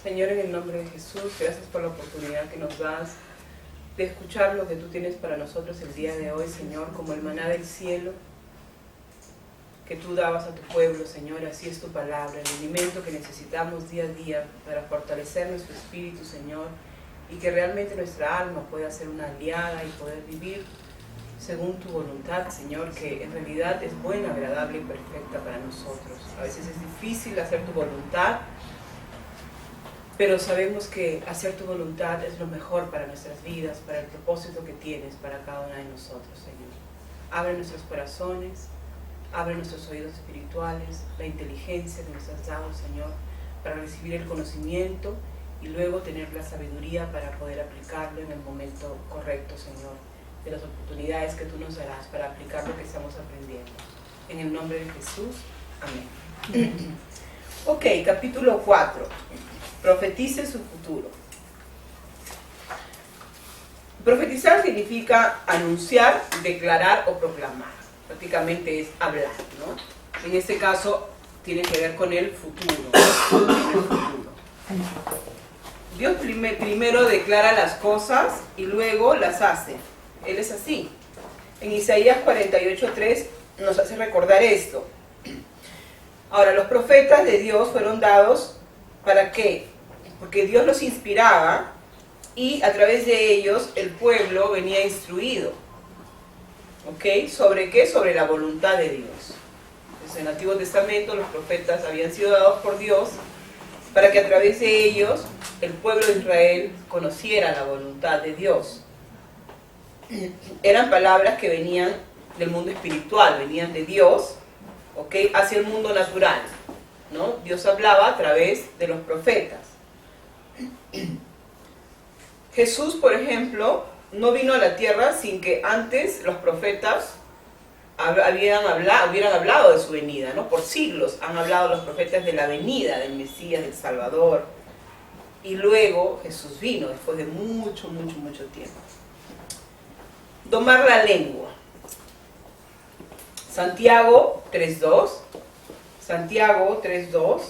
Señor, en el nombre de Jesús, gracias por la oportunidad que nos das de escuchar lo que tú tienes para nosotros el día de hoy, Señor, como el maná del cielo que tú dabas a tu pueblo, Señor. Así es tu palabra, el alimento que necesitamos día a día para fortalecer nuestro espíritu, Señor, y que realmente nuestra alma pueda ser una aliada y poder vivir según tu voluntad, Señor, que en realidad es buena, agradable y perfecta para nosotros. A veces es difícil hacer tu voluntad, pero sabemos que hacer tu voluntad es lo mejor para nuestras vidas, para el propósito que tienes para cada una de nosotros, Señor. Abre nuestros corazones, abre nuestros oídos espirituales, la inteligencia que nos has dado, Señor, para recibir el conocimiento y luego tener la sabiduría para poder aplicarlo en el momento correcto, Señor, de las oportunidades que tú nos darás para aplicar lo que estamos aprendiendo. En el nombre de Jesús, amén. Ok, capítulo 4. Profetice su futuro. Profetizar significa anunciar, declarar o proclamar. Prácticamente es hablar, ¿no? En este caso tiene que ver con el futuro. Dios primero declara las cosas y luego las hace. Él es así. En Isaías 48:3 nos hace recordar esto. Ahora, los profetas de Dios fueron dados ¿para qué? Porque Dios los inspiraba y a través de ellos el pueblo venía instruido. ¿Ok? ¿Sobre qué? Sobre la voluntad de Dios. Entonces, en el Antiguo Testamento los profetas habían sido dados por Dios para que a través de ellos el pueblo de Israel conociera la voluntad de Dios. Eran palabras que venían del mundo espiritual, venían de Dios, ¿ok? Hacia el mundo natural, ¿no? Dios hablaba a través de los profetas. Jesús, por ejemplo, no vino a la tierra sin que antes los profetas hubieran hablado de su venida, ¿no? Por siglos han hablado los profetas de la venida del Mesías, del Salvador. Y luego Jesús vino después de mucho tiempo. Domar la lengua. Santiago 3:2. Santiago 3:2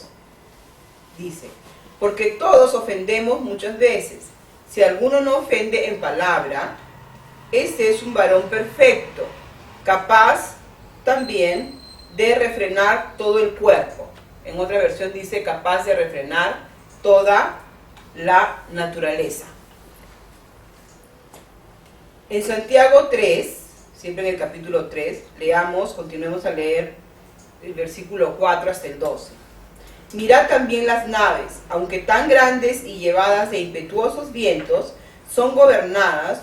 dice: porque todos ofendemos muchas veces. Si alguno no ofende en palabra, este es un varón perfecto, capaz también de refrenar todo el cuerpo. En otra versión dice capaz de refrenar toda la naturaleza. En Santiago 3, siempre en el capítulo 3, continuemos a leer el versículo 4 hasta el 12. Mirad también las naves, aunque tan grandes y llevadas de impetuosos vientos, son gobernadas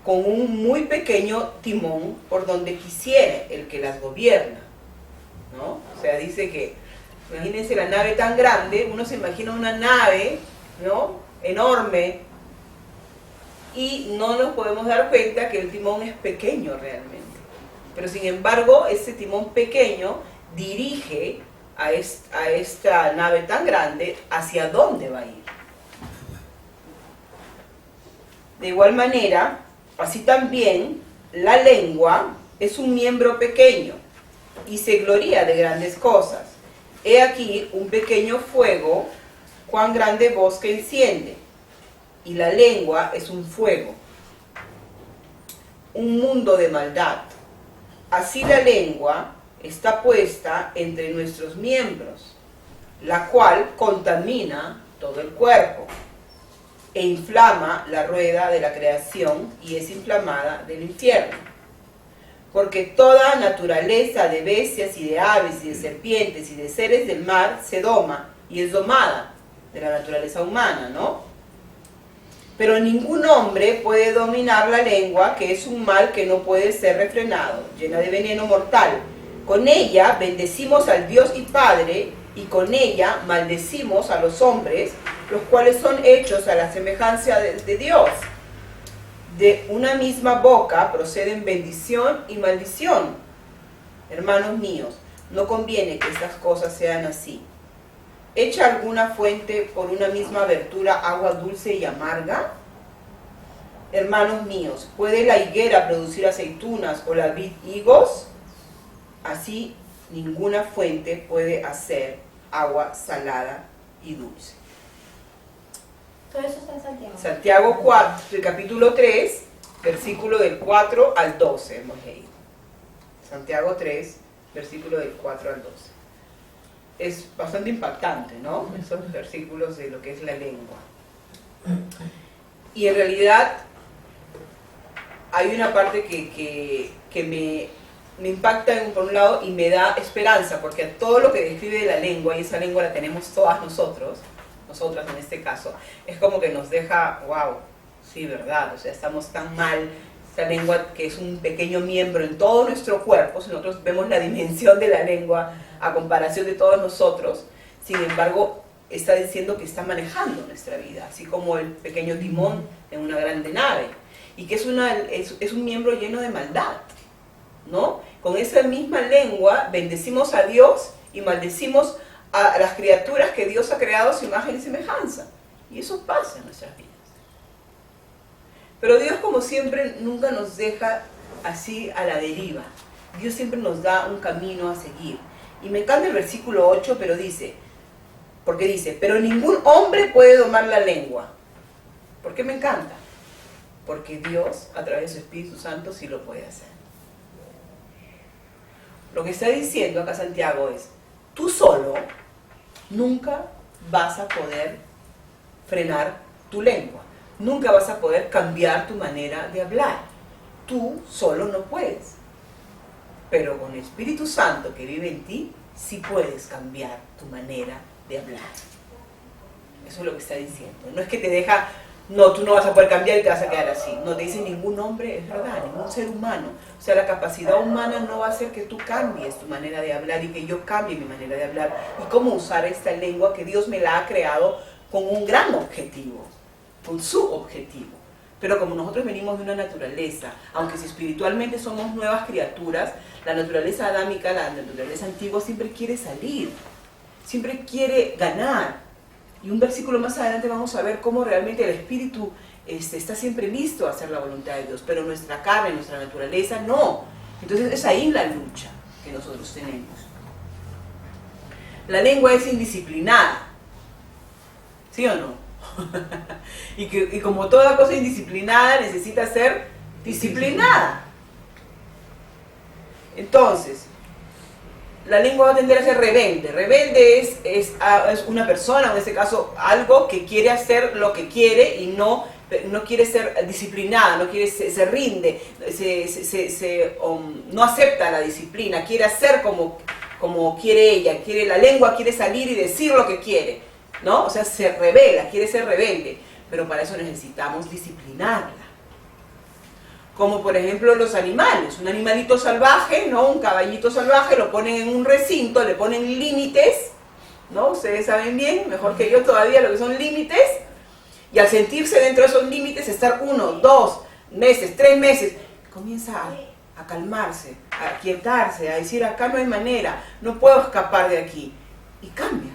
con un muy pequeño timón por donde quisiere el que las gobierna, ¿no? O sea, dice que, imagínense la nave tan grande, uno se imagina una nave, ¿no? Enorme, y no nos podemos dar cuenta que el timón es pequeño realmente. Pero sin embargo, ese timón pequeño dirige a esta nave tan grande hacia dónde va a ir. De igual manera, así también la lengua es un miembro pequeño y se gloría de grandes cosas. He aquí un pequeño fuego, cuán grande bosque enciende. Y la lengua es un fuego, un mundo de maldad. Así la lengua está puesta entre nuestros miembros, la cual contamina todo el cuerpo e inflama la rueda de la creación y es inflamada del infierno. Porque toda naturaleza de bestias y de aves y de serpientes y de seres del mar se doma y es domada de la naturaleza humana, ¿no? Pero ningún hombre puede dominar la lengua, que es un mal que no puede ser refrenado, llena de veneno mortal. Con ella bendecimos al Dios y Padre, y con ella maldecimos a los hombres, los cuales son hechos a la semejanza de Dios. De una misma boca proceden bendición y maldición. Hermanos míos, no conviene que estas cosas sean así. ¿Echa alguna fuente por una misma abertura agua dulce y amarga? Hermanos míos, ¿puede la higuera producir aceitunas o la vid higos? Así ninguna fuente puede hacer agua salada y dulce. Todo eso está en Santiago. Santiago 4, capítulo 3, versículo del 4 al 12 hemos leído. Santiago 3, versículo del 4 al 12. Es bastante impactante, ¿no? Esos versículos de lo que es la lengua. Y en realidad hay una parte que me impacta por un lado y me da esperanza, porque todo lo que describe la lengua, y esa lengua la tenemos todas nosotras en este caso, es como que nos deja, wow, sí, verdad, o sea, estamos tan mal, esta lengua que es un pequeño miembro en todo nuestro cuerpo, si nosotros vemos la dimensión de la lengua a comparación de todos nosotros, sin embargo, está diciendo que está manejando nuestra vida, así como el pequeño timón en una grande nave, y que es un miembro lleno de maldad, ¿no? Con esa misma lengua bendecimos a Dios y maldecimos a las criaturas que Dios ha creado a su imagen y semejanza. Y eso pasa en nuestras vidas. Pero Dios, como siempre, nunca nos deja así a la deriva. Dios siempre nos da un camino a seguir. Y me encanta el versículo 8, pero dice, pero ningún hombre puede domar la lengua. ¿Por qué me encanta? Porque Dios, a través de su Espíritu Santo, sí lo puede hacer. Lo que está diciendo acá Santiago es, tú solo nunca vas a poder frenar tu lengua, nunca vas a poder cambiar tu manera de hablar. Tú solo no puedes. Pero con el Espíritu Santo que vive en ti, sí puedes cambiar tu manera de hablar. Eso es lo que está diciendo. No es que te deja, no, tú no vas a poder cambiar y te vas a quedar así. No te dice ningún hombre, es verdad, ningún ser humano. O sea, la capacidad humana no va a hacer que tú cambies tu manera de hablar y que yo cambie mi manera de hablar. Y cómo usar esta lengua que Dios me la ha creado con un gran objetivo, con su objetivo. Pero como nosotros venimos de una naturaleza, aunque si espiritualmente somos nuevas criaturas, la naturaleza adámica, la naturaleza antigua siempre quiere salir, siempre quiere ganar. Y un versículo más adelante vamos a ver cómo realmente el espíritu está siempre listo a hacer la voluntad de Dios, pero nuestra carne, nuestra naturaleza, no. Entonces es ahí la lucha que nosotros tenemos. La lengua es indisciplinada, ¿sí o no? y como toda cosa indisciplinada necesita ser disciplinada. Entonces, la lengua va a tender a ser rebelde. Rebelde es una persona, en este caso algo que quiere hacer lo que quiere y no quiere ser disciplinada, no quiere, se rinde, no acepta la disciplina, quiere hacer como quiere ella, la lengua quiere salir y decir lo que quiere, ¿no? O sea, se revela, quiere ser rebelde, pero para eso necesitamos disciplinarla. Como por ejemplo los animales, un animalito salvaje, ¿no? Un caballito salvaje, lo ponen en un recinto, le ponen límites, ¿no? Ustedes saben bien, mejor que yo todavía, lo que son límites, y al sentirse dentro de esos límites, estar 1, 2 meses, 3 meses, comienza a calmarse, a aquietarse, a decir acá no hay manera, no puedo escapar de aquí, y cambia.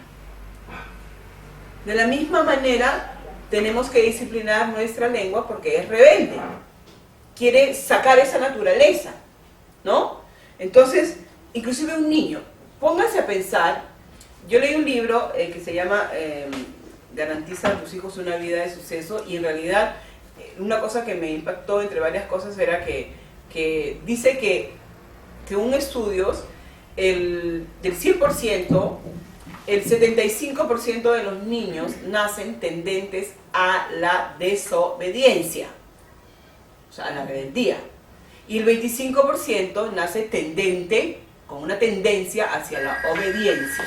De la misma manera, tenemos que disciplinar nuestra lengua porque es rebelde. Quiere sacar esa naturaleza, ¿no? Entonces, inclusive un niño, pónganse a pensar, yo leí un libro que se llama Garantiza a tus hijos una vida de suceso, y en realidad una cosa que me impactó entre varias cosas era que dice que según estudios, del 100%, el 75% de los niños nacen tendentes a la desobediencia, o sea, a la rebeldía. Y el 25% nace con una tendencia hacia la obediencia.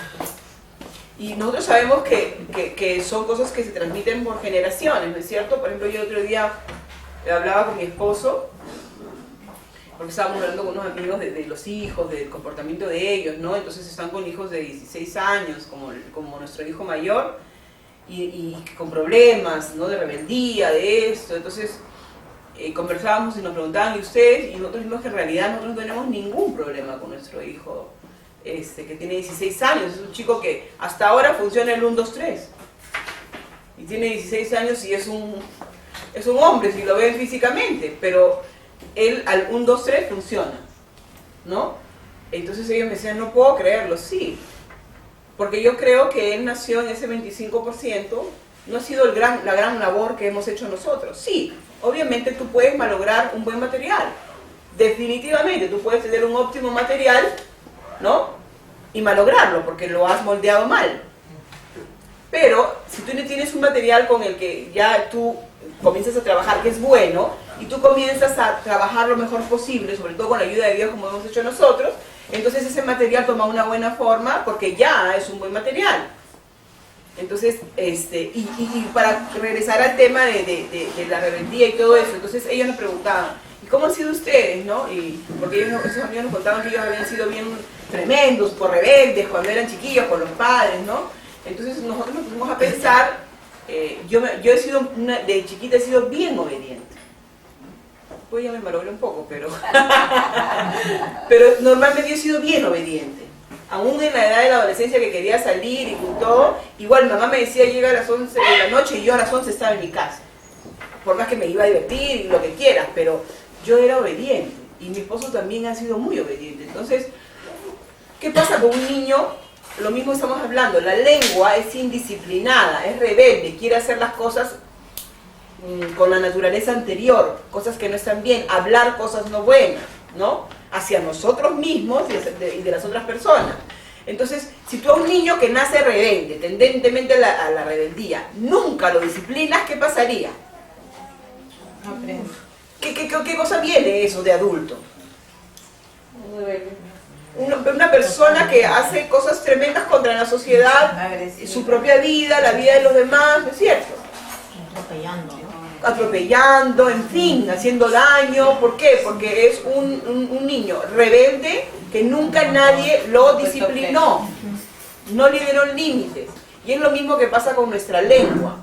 Y nosotros sabemos que son cosas que se transmiten por generaciones, ¿no es cierto? Por ejemplo, yo otro día hablaba con mi esposo, porque estábamos hablando con unos amigos de los hijos, del comportamiento de ellos, ¿no? Entonces están con hijos de 16 años, como nuestro hijo mayor, y con problemas, ¿no? De rebeldía, de esto. Entonces conversábamos y nos preguntaban, ¿y ustedes? Y nosotros vimos que en realidad nosotros no tenemos ningún problema con nuestro hijo, que tiene 16 años. Es un chico que hasta ahora funciona el 1, 2, 3. Y tiene 16 años y es un hombre, si lo ven físicamente, pero él al 1, 2, 3 funciona, ¿no? Entonces ellos me decían, no puedo creerlo, sí, porque yo creo que él nació en ese 25% no ha sido la gran labor que hemos hecho nosotros. Sí, obviamente tú puedes malograr un buen material. Definitivamente, tú puedes tener un óptimo material, ¿no? Y malograrlo, porque lo has moldeado mal. Pero, si tú no tienes un material con el que ya tú comienzas a trabajar, que es bueno, y tú comienzas a trabajar lo mejor posible, sobre todo con la ayuda de Dios, como hemos hecho nosotros, entonces ese material toma una buena forma, porque ya es un buen material. Entonces, y para regresar al tema de la rebeldía y todo eso, entonces ellos nos preguntaban, ¿y cómo han sido ustedes, no? Y porque esos amigos nos contaban que ellos habían sido bien tremendos, por rebeldes, cuando eran chiquillos, con los padres, ¿no? Entonces nosotros nos pusimos a pensar, yo he sido, de chiquita he sido bien obediente. Pues ya me malogré un poco, pero normalmente yo he sido bien obediente. Aún en la edad de la adolescencia que quería salir y con todo, igual mamá me decía llega a las 11 de la noche y yo a las 11 estaba en mi casa. Por más que me iba a divertir y lo que quieras, pero yo era obediente. Y mi esposo también ha sido muy obediente. Entonces, ¿qué pasa con un niño? Lo mismo estamos hablando, la lengua es indisciplinada, es rebelde, quiere hacer las cosas con la naturaleza anterior, cosas que no están bien, hablar cosas no buenas, ¿no? Hacia nosotros mismos y de las otras personas. Entonces, si tú a un niño que nace rebelde, tendentemente a la rebeldía, nunca lo disciplinas, ¿qué pasaría? ¿Qué cosa viene eso de adulto? Una persona que hace cosas tremendas contra la sociedad, su propia vida, la vida de los demás, ¿no es cierto? Atropellando, en fin, haciendo daño. ¿Por qué? Porque es un niño rebelde que nunca nadie lo disciplinó, no le dieron límites. Y es lo mismo que pasa con nuestra lengua.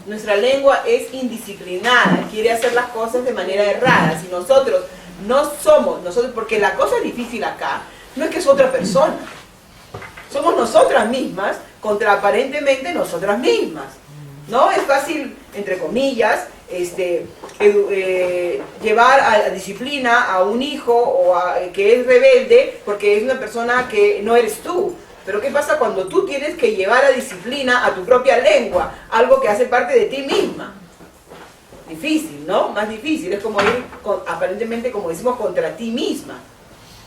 Nuestra lengua es indisciplinada, quiere hacer las cosas de manera errada. Si nosotros no somos, porque la cosa difícil acá no es que es otra persona, somos nosotras mismas contra aparentemente nosotras mismas, ¿no? Es fácil, entre comillas, llevar a disciplina a un hijo que es rebelde porque es una persona que no eres tú. Pero ¿qué pasa cuando tú tienes que llevar a disciplina a tu propia lengua? Algo que hace parte de ti misma. Difícil, ¿no? Más difícil. Es como ir, aparentemente, como decimos, contra ti misma.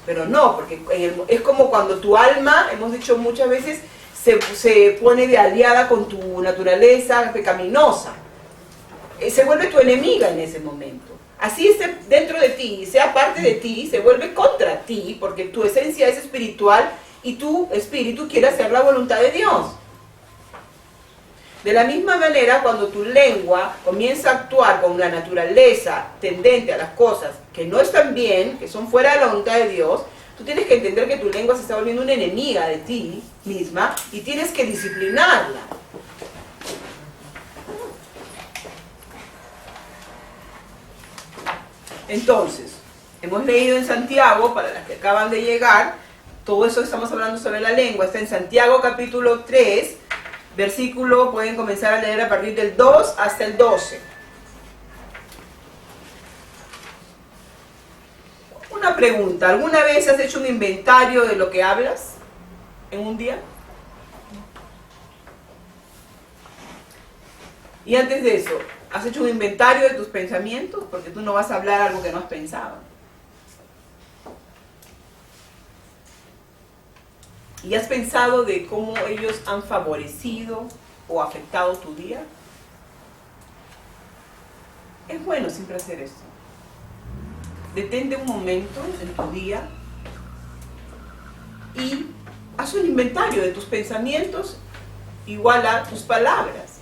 Pero no, porque es como cuando tu alma, hemos dicho muchas veces, se pone de aliada con tu naturaleza pecaminosa. Se vuelve tu enemiga en ese momento. Así esté dentro de ti, sea parte de ti, se vuelve contra ti, porque tu esencia es espiritual y tu espíritu quiere hacer la voluntad de Dios. De la misma manera, cuando tu lengua comienza a actuar con la naturaleza tendente a las cosas que no están bien, que son fuera de la voluntad de Dios, tú tienes que entender que tu lengua se está volviendo una enemiga de ti misma y tienes que disciplinarla. Entonces, hemos leído en Santiago, para las que acaban de llegar, todo eso estamos hablando sobre la lengua, está en Santiago capítulo 3, versículo, pueden comenzar a leer a partir del 2 hasta el 12. Una pregunta, ¿alguna vez has hecho un inventario de lo que hablas en un día? Y antes de eso, ¿has hecho un inventario de tus pensamientos? Porque tú no vas a hablar algo que no has pensado. ¿Y has pensado de cómo ellos han favorecido o afectado tu día? Es bueno siempre hacer esto. Detente un momento en tu día y haz un inventario de tus pensamientos igual a tus palabras.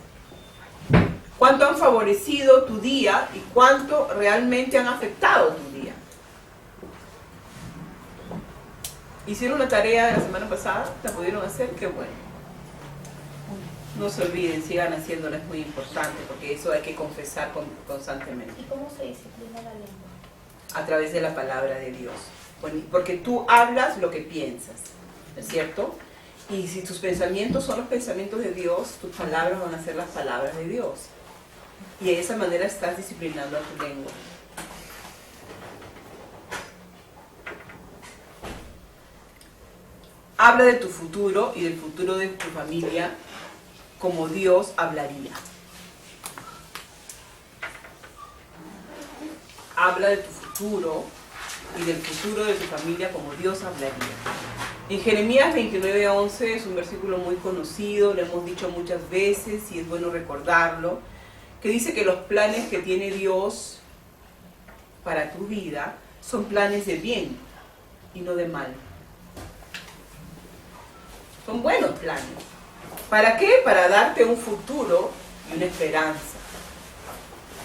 ¿Cuánto han favorecido tu día y cuánto realmente han afectado tu día? ¿Hicieron la tarea de la semana pasada? ¿La pudieron hacer? Qué bueno. No se olviden, sigan haciéndola, es muy importante, porque eso hay que confesar constantemente. ¿Y cómo se disciplina la lengua? A través de la palabra de Dios. Porque tú hablas lo que piensas, ¿es cierto? Y si tus pensamientos son los pensamientos de Dios, tus palabras van a ser las palabras de Dios. Y de esa manera estás disciplinando a tu lengua. Habla de tu futuro y del futuro de tu familia como Dios hablaría. habla de tu futuro y del futuro de tu familia como Dios hablaría. En Jeremías 29:11 es un versículo muy conocido, lo hemos dicho muchas veces y es bueno recordarlo, que dice que los planes que tiene Dios para tu vida son planes de bien y no de mal. Son buenos planes. ¿Para qué? Para darte un futuro y una esperanza.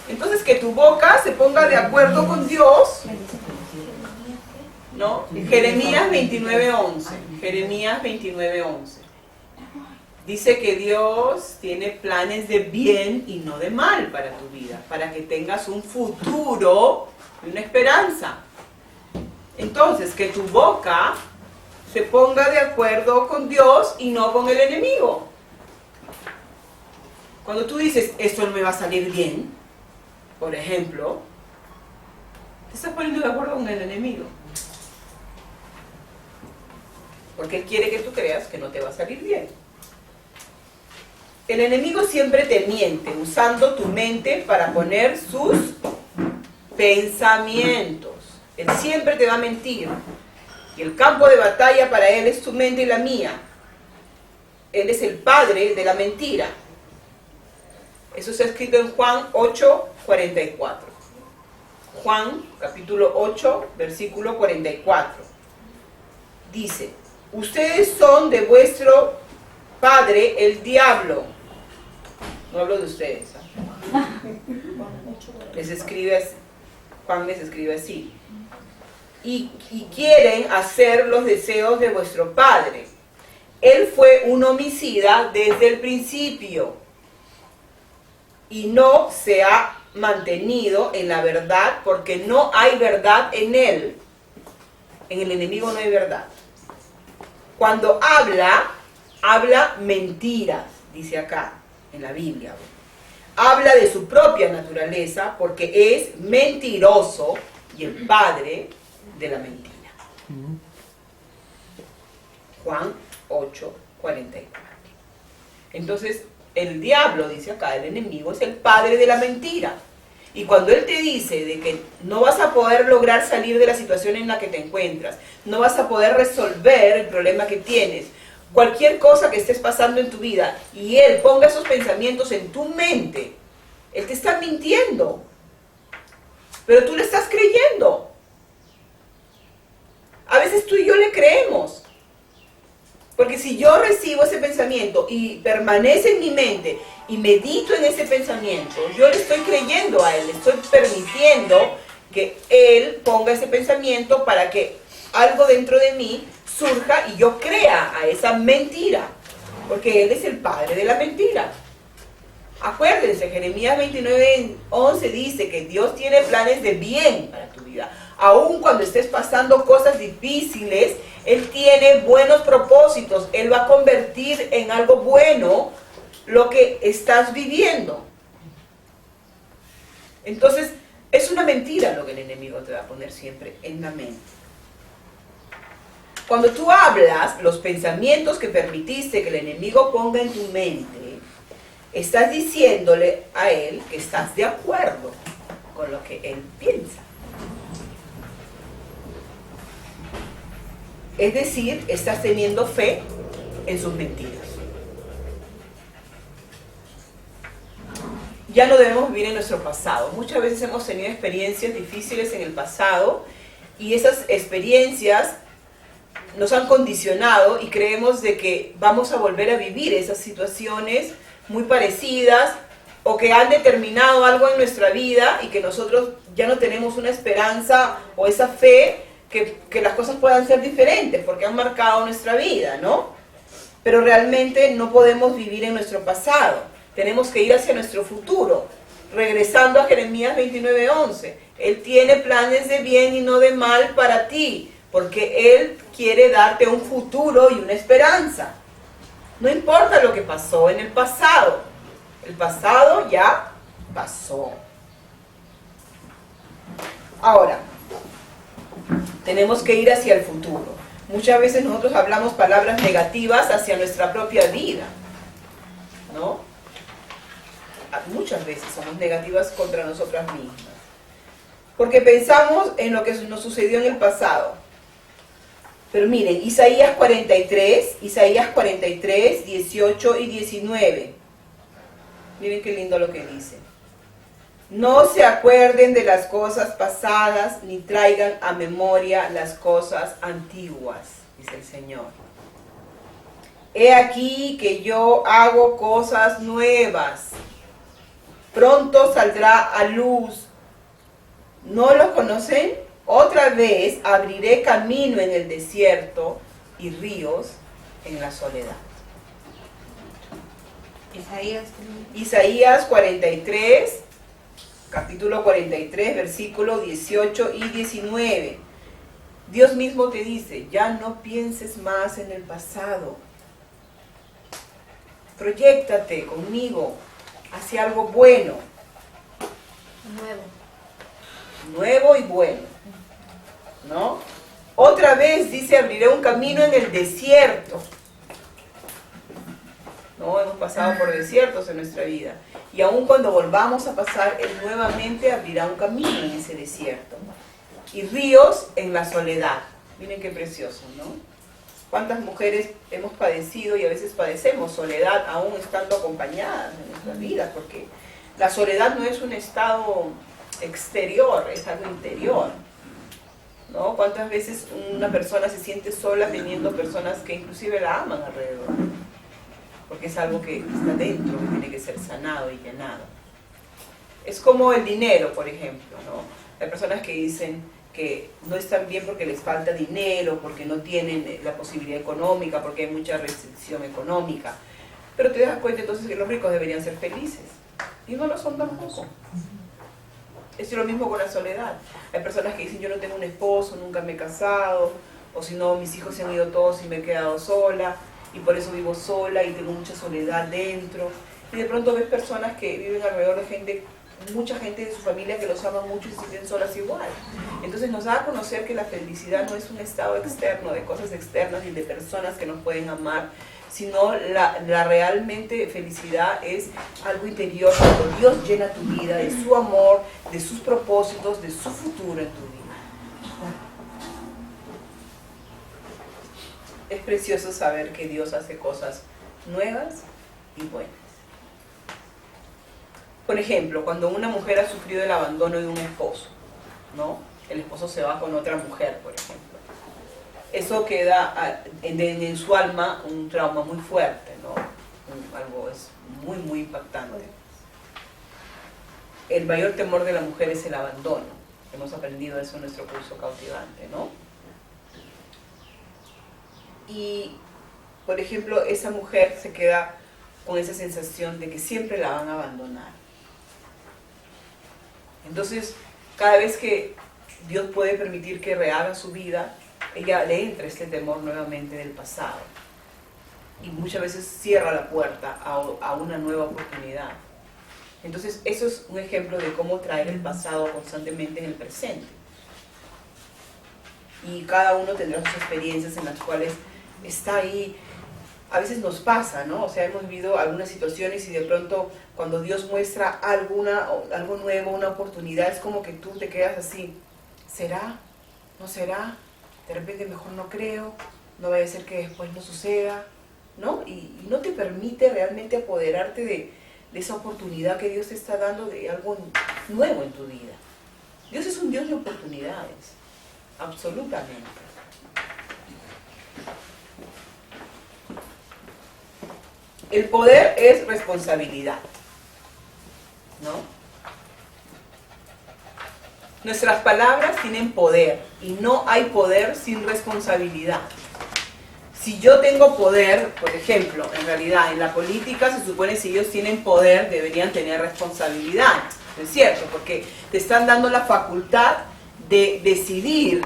Entonces, que tu boca se ponga de acuerdo con Dios, ¿no? Jeremías 29:11. Jeremías 29:11. Dice que Dios tiene planes de bien y no de mal para tu vida, para que tengas un futuro y una esperanza. Entonces, que tu boca se ponga de acuerdo con Dios y no con el enemigo. Cuando tú dices, esto no me va a salir bien, por ejemplo, te estás poniendo de acuerdo con el enemigo. Porque él quiere que tú creas que no te va a salir bien. El enemigo siempre te miente, usando tu mente para poner sus pensamientos. Él siempre te va a mentir. Y el campo de batalla para él es tu mente y la mía. Él es el padre de la mentira. Eso está escrito en Juan 8:44. Juan, capítulo 8, versículo 44. Dice, ustedes son de vuestro padre el diablo. No hablo de ustedes. Les escribe así. Juan les escribe así. Y quieren hacer los deseos de vuestro padre. Él fue un homicida desde el principio y no se ha mantenido en la verdad porque no hay verdad en él. En el enemigo no hay verdad. Cuando habla mentiras, dice acá en la Biblia. Habla de su propia naturaleza porque es mentiroso y el padre de la mentira. Juan 8:44. Entonces, el diablo, dice acá, el enemigo, es el padre de la mentira. Y cuando él te dice de que no vas a poder lograr salir de la situación en la que te encuentras, no vas a poder resolver el problema que tienes, cualquier cosa que estés pasando en tu vida, y él ponga esos pensamientos en tu mente, él te está mintiendo. Pero tú le estás creyendo. A veces tú y yo le creemos. Porque si yo recibo ese pensamiento y permanece en mi mente y medito en ese pensamiento, yo le estoy creyendo a él, le estoy permitiendo que él ponga ese pensamiento para que algo dentro de mí surja y yo crea a esa mentira. Porque él es el padre de la mentira. Acuérdense, Jeremías 29:11 dice que Dios tiene planes de bien para tu vida. Aun cuando estés pasando cosas difíciles, Él tiene buenos propósitos. Él va a convertir en algo bueno lo que estás viviendo. Entonces, es una mentira lo que el enemigo te va a poner siempre en la mente. Cuando tú hablas, los pensamientos que permitiste que el enemigo ponga en tu mente, estás diciéndole a él que estás de acuerdo con lo que él piensa. Es decir, estás teniendo fe en sus mentiras. Ya no debemos vivir en nuestro pasado. Muchas veces hemos tenido experiencias difíciles en el pasado y esas experiencias nos han condicionado y creemos de que vamos a volver a vivir esas situaciones muy parecidas o que han determinado algo en nuestra vida y que nosotros ya no tenemos una esperanza o esa fe que las cosas puedan ser diferentes porque han marcado nuestra vida, ¿no? Pero realmente no podemos vivir en nuestro pasado. Tenemos que ir hacia nuestro futuro. Regresando a Jeremías 29:11. Él tiene planes de bien y no de mal para ti, porque Él quiere darte un futuro y una esperanza. No importa lo que pasó en el pasado. El pasado ya pasó. Ahora, tenemos que ir hacia el futuro. Muchas veces nosotros hablamos palabras negativas hacia nuestra propia vida, ¿no? Muchas veces somos negativas contra nosotras mismas. porque pensamos en lo que nos sucedió en el pasado. Pero miren, Isaías 43, 18 y 19. Miren qué lindo lo que dice. No se acuerden de las cosas pasadas, ni traigan a memoria las cosas antiguas, dice el Señor. He aquí que yo hago cosas nuevas. Pronto saldrá a luz. ¿No lo conocen? Otra vez abriré camino en el desierto y ríos en la soledad. Isaías 43, capítulo 43, versículo 18 y 19. Dios mismo te dice, ya no pienses más en el pasado. Proyéctate conmigo hacia algo bueno. Nuevo y bueno. ¿No? Otra vez dice, abriré un camino en el desierto. ¿No? Hemos pasado por desiertos en nuestra vida. Y aun cuando volvamos a pasar, Él nuevamente abrirá un camino en ese desierto. Y ríos en la soledad. Miren qué precioso, ¿no? ¿Cuántas mujeres hemos padecido y a veces padecemos soledad aún estando acompañadas en nuestras vidas? Porque la soledad no es un estado exterior, es algo interior, ¿no? ¿Cuántas veces una persona se siente sola teniendo personas que inclusive la aman alrededor? Porque es algo que está dentro, que tiene que ser sanado y llenado. Es como el dinero, por ejemplo, ¿no? Hay personas que dicen que no están bien porque les falta dinero, porque no tienen la posibilidad económica, porque hay mucha restricción económica. Pero te das cuenta entonces que los ricos deberían ser felices. Y no lo son tampoco. Es lo mismo con la soledad. Hay personas que dicen, yo no tengo un esposo, nunca me he casado, o si no, mis hijos se han ido todos y me he quedado sola, y por eso vivo sola y tengo mucha soledad dentro. Y de pronto ves personas que viven alrededor de gente, mucha gente de su familia que los ama mucho y se sienten solas igual. Entonces nos da a conocer que la felicidad no es un estado externo, de cosas externas y de personas que nos pueden amar, sino la realmente felicidad es algo interior, cuando Dios llena tu vida de su amor, de sus propósitos, de su futuro en tu vida. Es precioso saber que Dios hace cosas nuevas y buenas. Por ejemplo, cuando una mujer ha sufrido el abandono de un esposo, ¿no? El esposo se va con otra mujer, por ejemplo. Eso queda en su alma un trauma muy fuerte, ¿no? Algo es muy, muy impactante. El mayor temor de la mujer es el abandono. Hemos aprendido eso en nuestro curso cautivante, ¿no? Y, por ejemplo, esa mujer se queda con esa sensación de que siempre la van a abandonar. Entonces, cada vez que Dios puede permitir que rehaga su vida, ella le entra este temor nuevamente del pasado. Y muchas veces cierra la puerta a una nueva oportunidad. Entonces, eso es un ejemplo de cómo traer el pasado constantemente en el presente. Y cada uno tendrá sus experiencias en las cuales está ahí. A veces nos pasa, ¿no? O sea, hemos vivido algunas situaciones y de pronto cuando Dios muestra algo nuevo, una oportunidad, es como que tú te quedas así. ¿Será? ¿No será? De repente mejor no creo, no vaya a ser que después no suceda, ¿no? Y no te permite realmente apoderarte de esa oportunidad que Dios te está dando de algo nuevo en tu vida. Dios es un Dios de oportunidades, absolutamente. El poder es responsabilidad, ¿no? Nuestras palabras tienen poder y no hay poder sin responsabilidad. Si yo tengo poder, por ejemplo, en realidad en la política se supone que si ellos tienen poder deberían tener responsabilidad, ¿no es cierto? Porque te están dando la facultad de decidir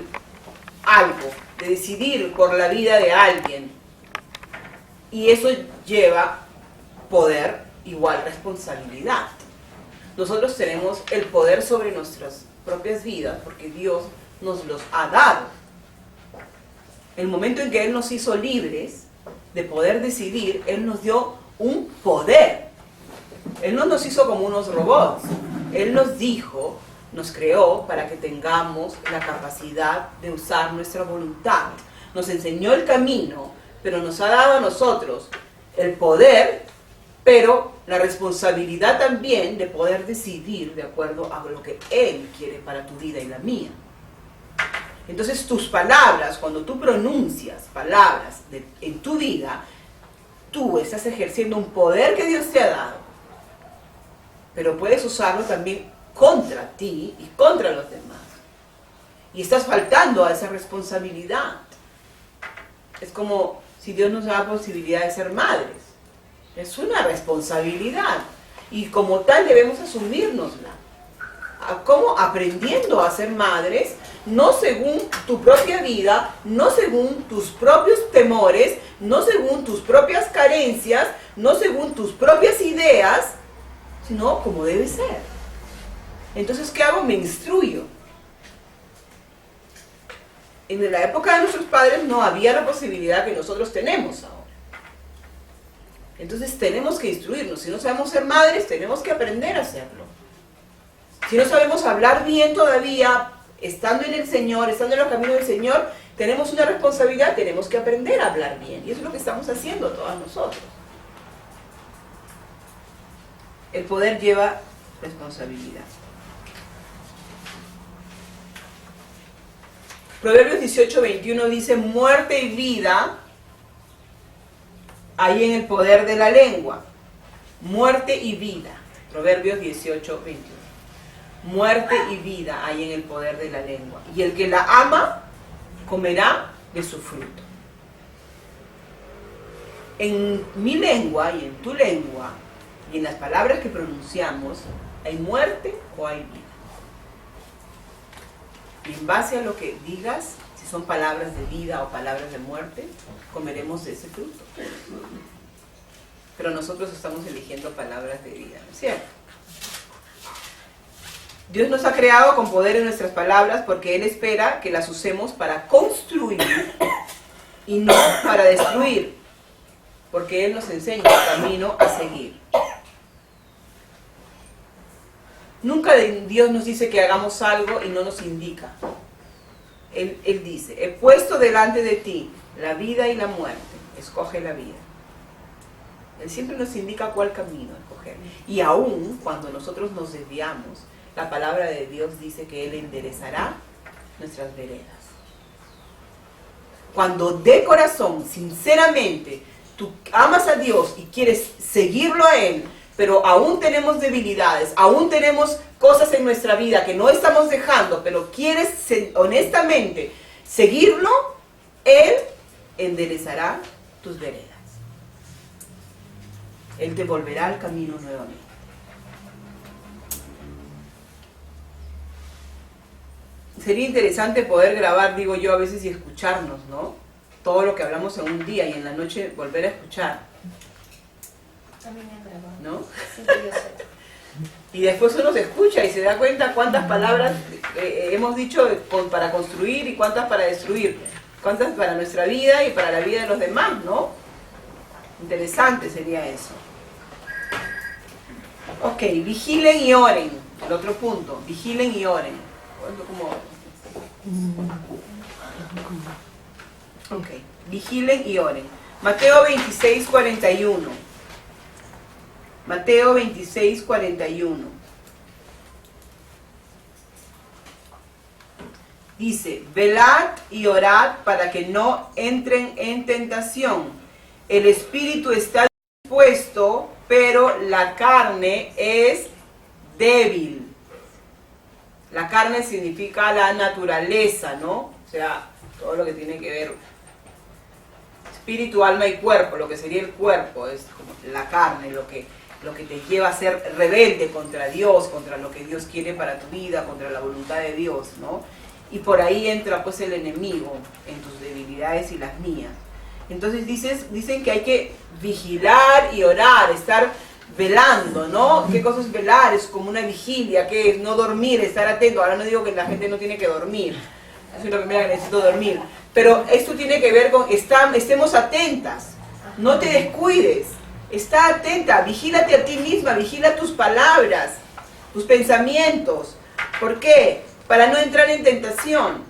algo, de decidir por la vida de alguien. Y eso lleva poder igual responsabilidad. Nosotros tenemos el poder sobre nuestras propias vidas porque Dios nos los ha dado. El momento en que Él nos hizo libres de poder decidir, Él nos dio un poder. Él no nos hizo como unos robots. Él nos dijo, nos creó para que tengamos la capacidad de usar nuestra voluntad. Nos enseñó el camino, pero nos ha dado a nosotros el poder, pero la responsabilidad también de poder decidir de acuerdo a lo que Él quiere para tu vida y la mía. Entonces tus palabras, cuando tú pronuncias palabras en tu vida, tú estás ejerciendo un poder que Dios te ha dado, pero puedes usarlo también contra ti y contra los demás. Y estás faltando a esa responsabilidad. Es como si Dios nos da la posibilidad de ser madres. Es una responsabilidad. Y como tal debemos asumírnosla. ¿Cómo? Aprendiendo a ser madres, no según tu propia vida, no según tus propios temores, no según tus propias carencias, no según tus propias ideas, sino como debe ser. Entonces, ¿qué hago? Me instruyo. En la época de nuestros padres no había la posibilidad que nosotros tenemos ahora. Entonces tenemos que instruirnos. Si no sabemos ser madres, tenemos que aprender a hacerlo. Si no sabemos hablar bien todavía, estando en el Señor, estando en los caminos del Señor, tenemos una responsabilidad, tenemos que aprender a hablar bien. Y eso es lo que estamos haciendo todas nosotros. El poder lleva responsabilidad. Proverbios 18:21 dice, muerte y vida hay en el poder de la lengua. Muerte y vida. Proverbios 18:21. Muerte y vida hay en el poder de la lengua. Y el que la ama, comerá de su fruto. En mi lengua y en tu lengua, y en las palabras que pronunciamos, ¿hay muerte o hay vida? Y en base a lo que digas, si son palabras de vida o palabras de muerte, comeremos de ese fruto. Pero nosotros estamos eligiendo palabras de vida, ¿no es cierto? Dios nos ha creado con poder en nuestras palabras porque Él espera que las usemos para construir y no para destruir, porque Él nos enseña el camino a seguir. Nunca Dios nos dice que hagamos algo y no nos indica. Él dice, he puesto delante de ti la vida y la muerte, escoge la vida. Él siempre nos indica cuál camino escoger. Y aún cuando nosotros nos desviamos, la palabra de Dios dice que Él enderezará nuestras veredas. Cuando de corazón, sinceramente, tú amas a Dios y quieres seguirlo a Él, pero aún tenemos debilidades, aún tenemos cosas en nuestra vida que no estamos dejando, pero quieres honestamente seguirlo, Él enderezará tus veredas. Él te volverá al camino nuevamente. Sería interesante poder grabar, digo yo, a veces y escucharnos, ¿no? Todo lo que hablamos en un día y en la noche volver a escuchar. También me han grabado. ¿No? Sí, yo sé. Y después uno se escucha y se da cuenta cuántas palabras hemos dicho para construir y cuántas para destruir. Cuántas para nuestra vida y para la vida de los demás, ¿no? Interesante sería eso. Ok, vigilen y oren. El otro punto, vigilen y oren. ¿Cómo? Ok, vigilen y oren. Mateo 26:41. Mateo 26:41. Dice, velad y orad para que no entren en tentación. El espíritu está dispuesto, pero la carne es débil. La carne significa la naturaleza, ¿no? O sea, todo lo que tiene que ver espíritu, alma y cuerpo, lo que sería el cuerpo, es como la carne, lo que te lleva a ser rebelde contra Dios, contra lo que Dios quiere para tu vida, contra la voluntad de Dios, ¿no? Y por ahí entra pues el enemigo en tus debilidades y las mías. Entonces dicen que hay que vigilar y orar, estar velando, ¿no? ¿Qué cosa es velar? Es como una vigilia, que es no dormir, estar atento. Ahora no digo que la gente no tiene que dormir, eso es lo que me da que necesito dormir. Pero esto tiene que ver con, estemos atentas, no te descuides, está atenta, vigílate a ti misma, vigila tus palabras, tus pensamientos, ¿Por qué? Para no entrar en tentación.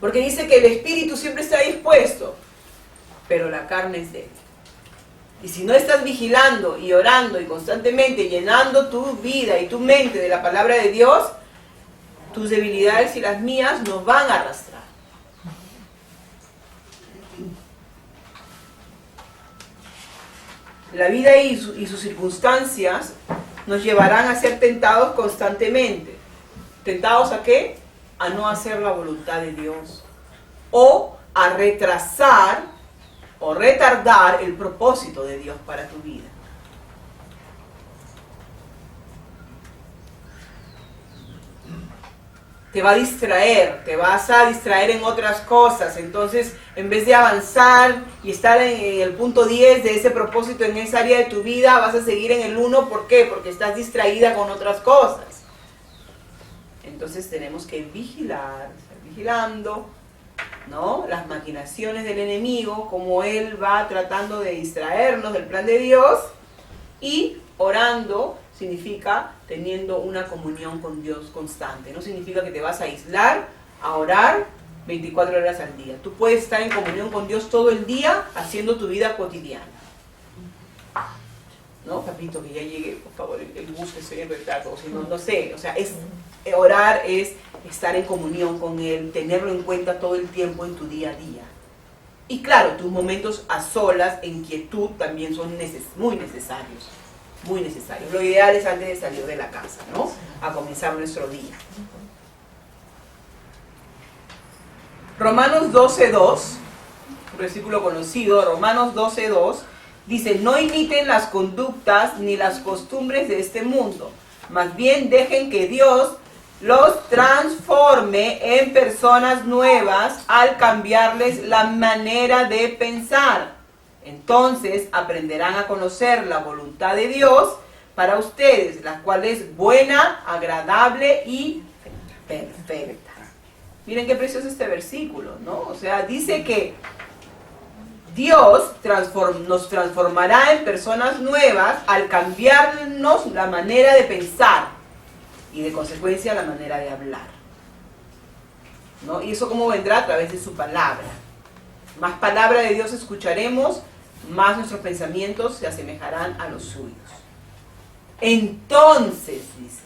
Porque dice que el espíritu siempre está dispuesto, pero la carne es débil. Y si no estás vigilando y orando y constantemente llenando tu vida y tu mente de la palabra de Dios, tus debilidades y las mías nos van a arrastrar. La vida y sus circunstancias nos llevarán a ser tentados constantemente. ¿Tentados a qué? A no hacer la voluntad de Dios. O a retrasar o retardar el propósito de Dios para tu vida. Te va a distraer, te vas a distraer en otras cosas. Entonces, en vez de avanzar y estar en el punto 10 de ese propósito en esa área de tu vida, vas a seguir en el 1. ¿Por qué? Porque estás distraída con otras cosas. Entonces tenemos que vigilar, estar vigilando, ¿no? Las maquinaciones del enemigo, como él va tratando de distraernos del plan de Dios, y orando significa teniendo una comunión con Dios constante. No significa que te vas a aislar a orar 24 horas al día. Tú puedes estar en comunión con Dios todo el día haciendo tu vida cotidiana. ¿No? Papito, que ya llegue, por favor, el bus, que estoy en retraso, o si no, no sé. O sea, orar es estar en comunión con Él, tenerlo en cuenta todo el tiempo en tu día a día. Y claro, tus momentos a solas, en quietud, también son muy necesarios. Muy necesarios. Lo ideal es antes de salir de la casa, ¿no? A comenzar nuestro día. Romanos 12:2, un versículo conocido, Romanos 12:2, dice: no imiten las conductas ni las costumbres de este mundo, más bien dejen que Dios los transforme en personas nuevas al cambiarles la manera de pensar. Entonces aprenderán a conocer la voluntad de Dios para ustedes, la cual es buena, agradable y perfecta. Miren qué precioso este versículo, ¿no? O sea, dice que Dios nos transformará en personas nuevas al cambiarnos la manera de pensar y de consecuencia la manera de hablar, ¿no? Y eso cómo vendrá a través de su palabra. Más palabra de Dios escucharemos, más nuestros pensamientos se asemejarán a los suyos. Entonces, dice,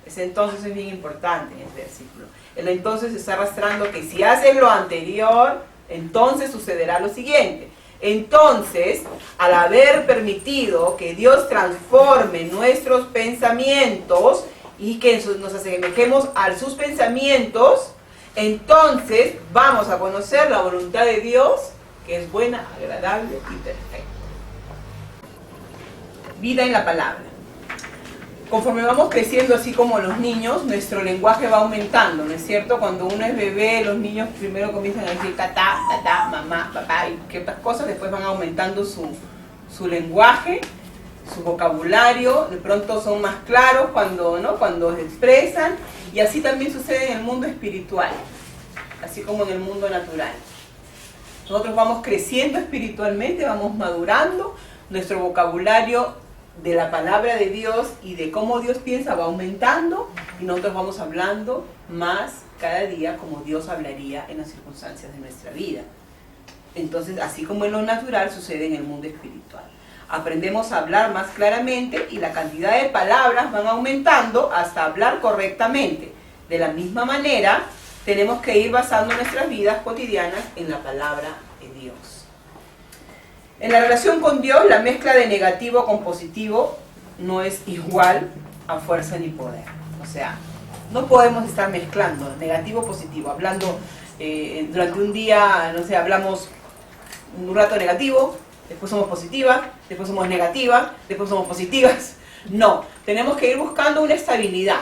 ese entonces es bien importante en este versículo. El entonces está arrastrando que si haces lo anterior, entonces sucederá lo siguiente. Entonces, al haber permitido que Dios transforme nuestros pensamientos y que nos asemejemos a sus pensamientos, entonces vamos a conocer la voluntad de Dios, que es buena, agradable y perfecta. Vida en la palabra. Conforme vamos creciendo, así como los niños, nuestro lenguaje va aumentando, ¿no es cierto? Cuando uno es bebé, los niños primero comienzan a decir tatá, tatá, mamá, papá y qué otras cosas, después van aumentando su lenguaje, su vocabulario, de pronto son más claros cuando se expresan, y así también sucede en el mundo espiritual, así como en el mundo natural. Nosotros vamos creciendo espiritualmente, vamos madurando, nuestro vocabulario de la palabra de Dios y de cómo Dios piensa va aumentando, y nosotros vamos hablando más cada día como Dios hablaría en las circunstancias de nuestra vida. Entonces, así como en lo natural, sucede en el mundo espiritual. Aprendemos a hablar más claramente y la cantidad de palabras van aumentando hasta hablar correctamente. De la misma manera, tenemos que ir basando nuestras vidas cotidianas en la palabra de Dios. En la relación con Dios, la mezcla de negativo con positivo no es igual a fuerza ni poder. O sea, no podemos estar mezclando negativo positivo, hablando durante un día, no sé, hablamos un rato negativo, después somos positivas, después somos negativas, después somos positivas. No, tenemos que ir buscando una estabilidad.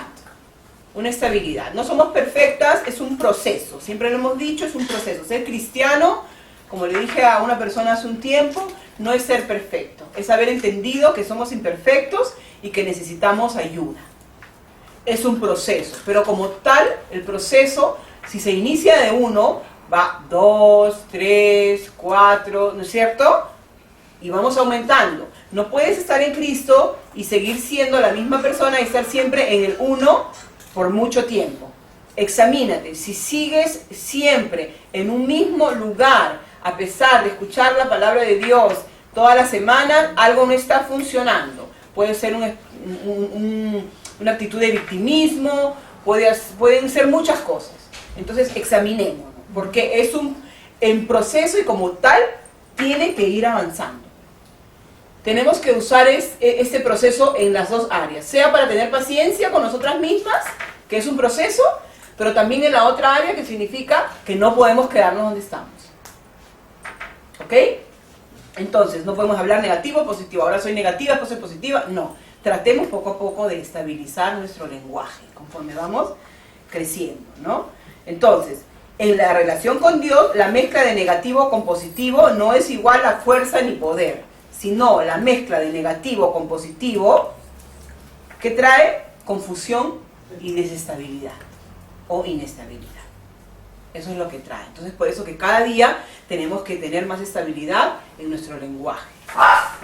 Una estabilidad. No somos perfectas, es un proceso. Siempre lo hemos dicho, es un proceso. Ser cristiano, como le dije a una persona hace un tiempo, no es ser perfecto. Es haber entendido que somos imperfectos y que necesitamos ayuda. Es un proceso. Pero como tal, el proceso, si se inicia de 1, va 2, 3, 4, ¿no es cierto? y vamos aumentando. No puedes estar en Cristo y seguir siendo la misma persona y estar siempre en el uno por mucho tiempo. Examínate, si sigues siempre en un mismo lugar, a pesar de escuchar la palabra de Dios toda la semana, algo no está funcionando. Puede ser una actitud de victimismo, pueden ser muchas cosas. Entonces examinémonos, porque es en proceso y como tal tiene que ir avanzando. Tenemos que usar este proceso en las dos áreas, sea para tener paciencia con nosotras mismas, que es un proceso, pero también en la otra área, que significa que no podemos quedarnos donde estamos. ¿Ok? Entonces, no podemos hablar negativo, positivo. Ahora soy negativa, después soy positiva. No. Tratemos poco a poco de estabilizar nuestro lenguaje conforme vamos creciendo, ¿no? Entonces, en la relación con Dios, la mezcla de negativo con positivo no es igual a fuerza ni poder, sino la mezcla de negativo con positivo que trae confusión y desestabilidad o inestabilidad. Eso es lo que trae. Entonces, por eso que cada día tenemos que tener más estabilidad en nuestro lenguaje.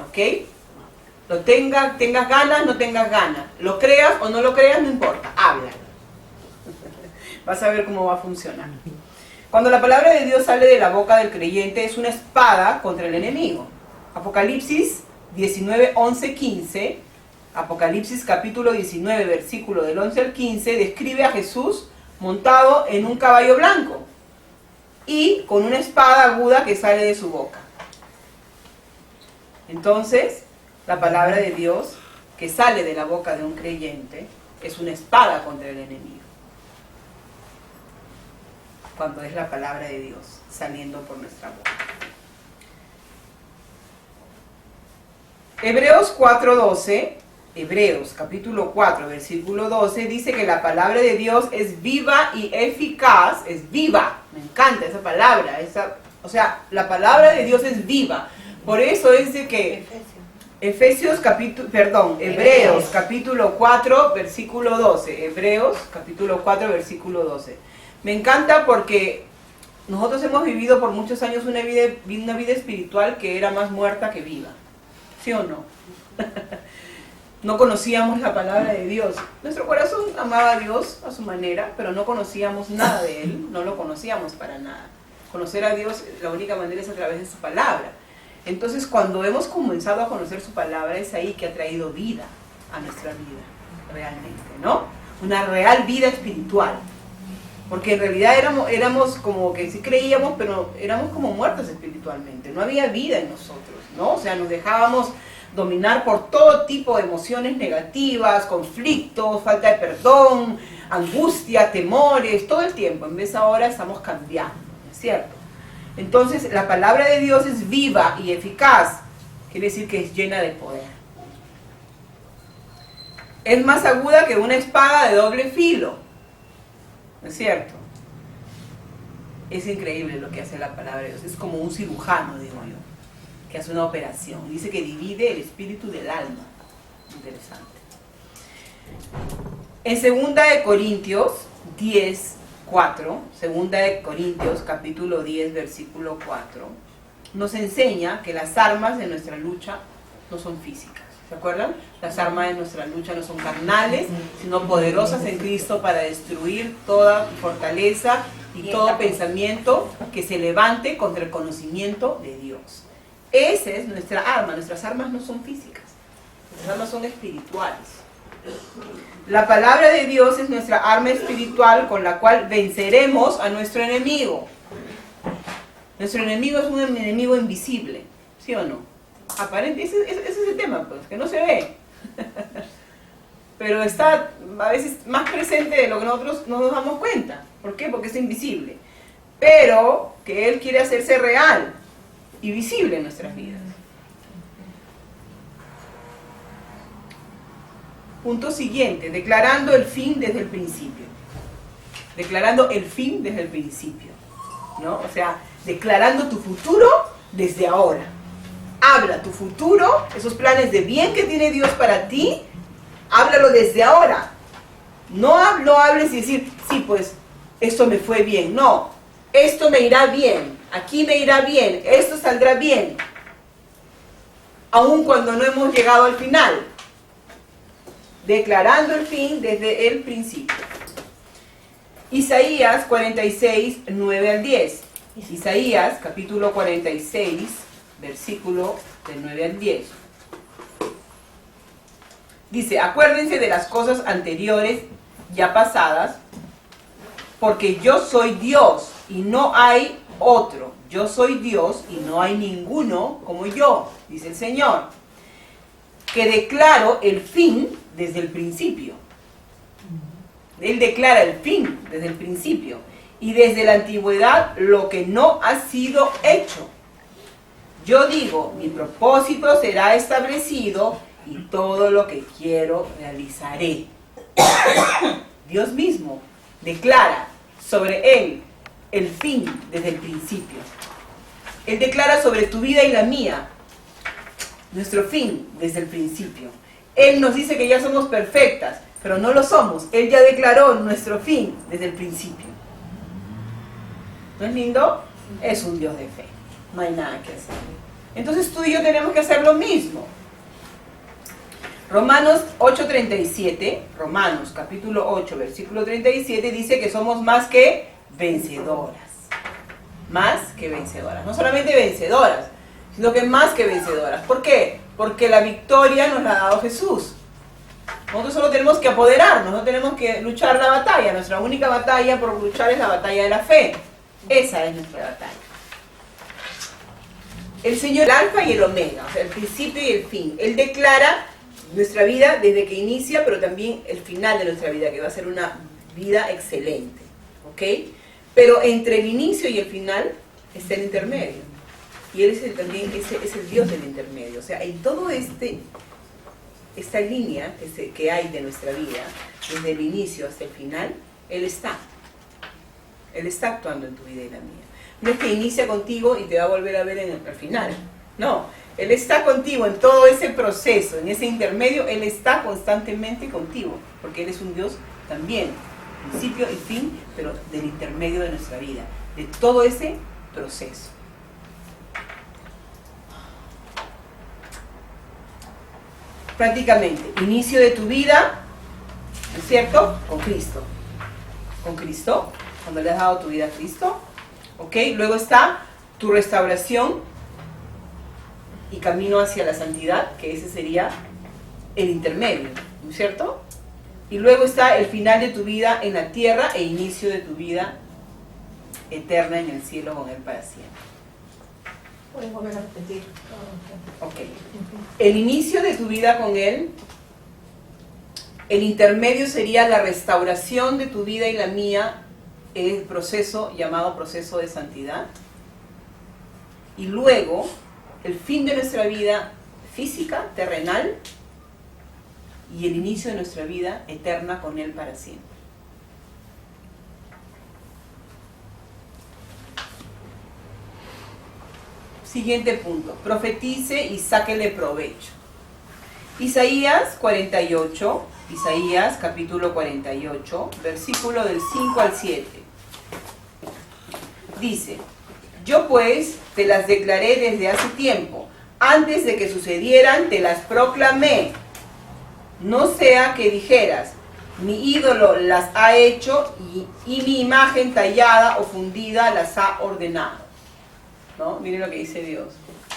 ¿Ok? Tengas ganas, no tengas ganas. Lo creas o no lo creas, no importa. Habla. Vas a ver cómo va a funcionar. Cuando la palabra de Dios sale de la boca del creyente, es una espada contra el enemigo. Apocalipsis 19, 11, 15. Apocalipsis capítulo 19, versículo del 11 al 15, describe a Jesús montado en un caballo blanco y con una espada aguda que sale de su boca. Entonces, la palabra de Dios que sale de la boca de un creyente es una espada contra el enemigo. Cuando es la palabra de Dios saliendo por nuestra boca. Hebreos 4:12, Hebreos capítulo 4, versículo 12, dice que la palabra de Dios es viva y eficaz, es viva, me encanta esa palabra, la palabra de Dios es viva, por eso es de que Hebreos capítulo 4, versículo 12, Hebreos capítulo 4, versículo 12, me encanta porque nosotros hemos vivido por muchos años una vida espiritual que era más muerta que viva, ¿sí o no? No conocíamos la palabra de Dios. Nuestro corazón amaba a Dios a su manera, pero no conocíamos nada de Él, no lo conocíamos para nada. Conocer a Dios, la única manera es a través de su palabra. Entonces, cuando hemos comenzado a conocer su palabra, es ahí que ha traído vida a nuestra vida, realmente, ¿no? Una real vida espiritual. Porque en realidad éramos como que sí creíamos, pero éramos como muertos espiritualmente. No había vida en nosotros, ¿no? O sea, nos dejábamos dominar por todo tipo de emociones negativas, conflictos, falta de perdón, angustia, temores, todo el tiempo. En vez ahora estamos cambiando, ¿no es cierto? Entonces, la palabra de Dios es viva y eficaz, quiere decir que es llena de poder. Es más aguda que una espada de doble filo, ¿no es cierto? Es increíble lo que hace la palabra de Dios, es como un cirujano, digo yo, que hace una operación. Dice que divide el espíritu del alma. Interesante. En 2 de Corintios 10, 4, 2 de Corintios capítulo 10, versículo 4, nos enseña que las armas de nuestra lucha no son físicas. ¿Se acuerdan? Las armas de nuestra lucha no son carnales, sino poderosas en Cristo para destruir toda fortaleza y todo pensamiento que se levante contra el conocimiento de Dios. Esa es nuestra arma. Nuestras armas no son físicas, nuestras armas son espirituales. La palabra de Dios es nuestra arma espiritual con la cual venceremos a nuestro enemigo. Nuestro enemigo es un enemigo invisible, ¿sí o no? Aparente, ese es el tema, pues, que no se ve. Pero está a veces más presente de lo que nosotros no nos damos cuenta. ¿Por qué? Porque es invisible. Pero que Él quiere hacerse real y visible en nuestras vidas. Punto siguiente, declarando el fin desde el principio. Declarando el fin desde el principio, ¿no? O sea, declarando tu futuro desde ahora. Habla tu futuro, esos planes de bien que tiene Dios para ti, háblalo desde ahora. No hables y decir, sí, pues, esto me fue bien. No, esto me irá bien, aquí me irá bien, esto saldrá bien. aun cuando no hemos llegado al final, declarando el fin desde el principio. Isaías 46, 9 al 10. Isaías capítulo 46, versículo del 9 al 10. Dice, acuérdense de las cosas anteriores ya pasadas, porque yo soy Dios y no hay otro. Yo soy Dios y no hay ninguno como yo, dice el Señor, que declaro el fin desde el principio. Él declara el fin desde el principio y desde la antigüedad lo que no ha sido hecho. Yo digo, mi propósito será establecido y todo lo que quiero realizaré. Dios mismo declara sobre él el fin desde el principio. Él declara sobre tu vida y la mía nuestro fin desde el principio. Él nos dice que ya somos perfectas, pero no lo somos. Él ya declaró nuestro fin desde el principio. ¿No es lindo? Es un Dios de fe. No hay nada que hacer. Entonces tú y yo tenemos que hacer lo mismo. Romanos 8:37, Romanos capítulo 8, versículo 37, dice que somos más que vencedoras. Más que vencedoras. No solamente vencedoras, sino que más que vencedoras. ¿Por qué? Porque la victoria nos la ha dado Jesús. Nosotros solo tenemos que apoderarnos, no tenemos que luchar la batalla. Nuestra única batalla por luchar es la batalla de la fe. Esa es nuestra batalla. El Señor, el alfa y el omega, o sea, el principio y el fin. Él declara nuestra vida desde que inicia, pero también el final de nuestra vida, que va a ser una vida excelente. ¿Ok? Pero entre el inicio y el final está el intermedio. Y Él es también es el Dios del intermedio. O sea, en todo esta línea que hay de nuestra vida, desde el inicio hasta el final, Él está. Él está actuando en tu vida y la mía. No es que inicia contigo y te va a volver a ver al final. No, Él está contigo en todo ese proceso, en ese intermedio. Él está constantemente contigo, porque Él es un Dios también, principio y fin, pero del intermedio de nuestra vida, de todo ese proceso. Prácticamente, inicio de tu vida, ¿no es cierto? Con Cristo. Con Cristo, cuando le has dado tu vida a Cristo. ¿Ok? Luego está tu restauración y camino hacia la santidad, que ese sería el intermedio, ¿no es cierto? Y luego está el final de tu vida en la tierra e inicio de tu vida eterna en el cielo con Él para siempre. Puedes volver a repetir. Ok. El inicio de tu vida con Él, el intermedio sería la restauración de tu vida y la mía, el proceso llamado proceso de santidad. Y luego, el fin de nuestra vida física, terrenal, y el inicio de nuestra vida eterna con Él para siempre. Siguiente punto, profetice y sáquele provecho. Isaías 48, Isaías capítulo 48, versículo del 5 al 7. Dice, yo pues te las declaré desde hace tiempo, antes de que sucedieran te las proclamé. No sea que dijeras, mi ídolo las ha hecho y mi imagen tallada o fundida las ha ordenado. ¿No? Miren lo que dice Dios.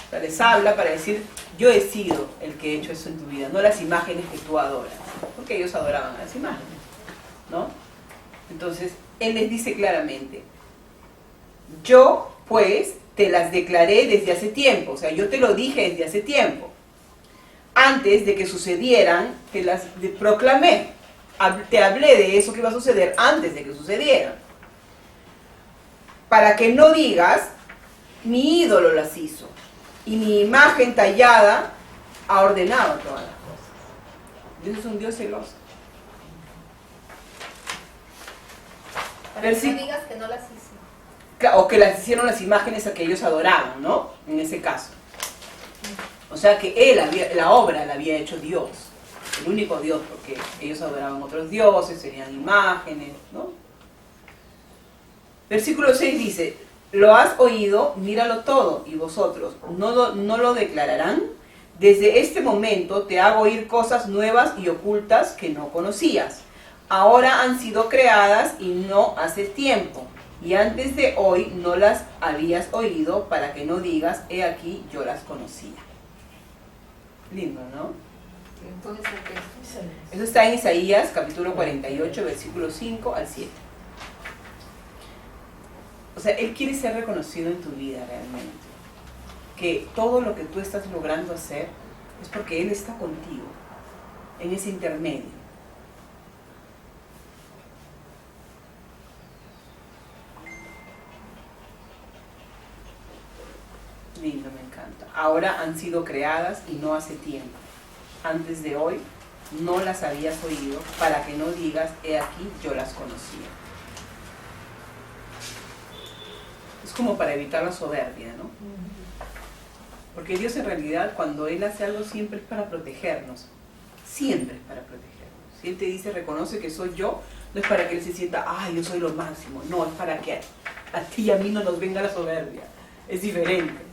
O sea, les habla para decir, yo he sido el que he hecho eso en tu vida, no las imágenes que tú adoras. Porque ellos adoraban a las imágenes, ¿no? Entonces, Él les dice claramente, yo pues te las declaré desde hace tiempo, o sea, yo te lo dije desde hace tiempo. Antes de que sucedieran, te las proclamé. Te hablé de eso que iba a suceder antes de que sucediera. Para que no digas, mi ídolo las hizo y mi imagen tallada ha ordenado todas las cosas. Dios es un Dios celoso. Para que no digas que no las hice. O que las hicieron las imágenes a que ellos adoraban, ¿no? En ese caso. O sea que la obra la había hecho Dios, el único Dios, porque ellos adoraban otros dioses, serían imágenes, ¿no? Versículo 6 dice, lo has oído, míralo todo, y vosotros, ¿no lo declararán? Desde este momento te hago oír cosas nuevas y ocultas que no conocías. Ahora han sido creadas y no hace tiempo. Y antes de hoy no las habías oído, para que no digas, he aquí, yo las conocía. Lindo, ¿no? Eso está en Isaías, capítulo 48, versículos 5 al 7. O sea, Él quiere ser reconocido en tu vida realmente. Que todo lo que tú estás logrando hacer es porque Él está contigo, en ese intermedio. Lindo, me encanta. Ahora han sido creadas y no hace tiempo. Antes de hoy no las habías oído, para que no digas, he aquí, yo las conocía. Es como para evitar la soberbia, ¿no? Porque Dios en realidad, cuando Él hace algo, siempre es para protegernos. Siempre es para protegernos. Si Él te dice, reconoce que soy yo, no es para que Él se sienta, yo soy lo máximo. No, es para que a ti y a mí no nos venga la soberbia. Es diferente.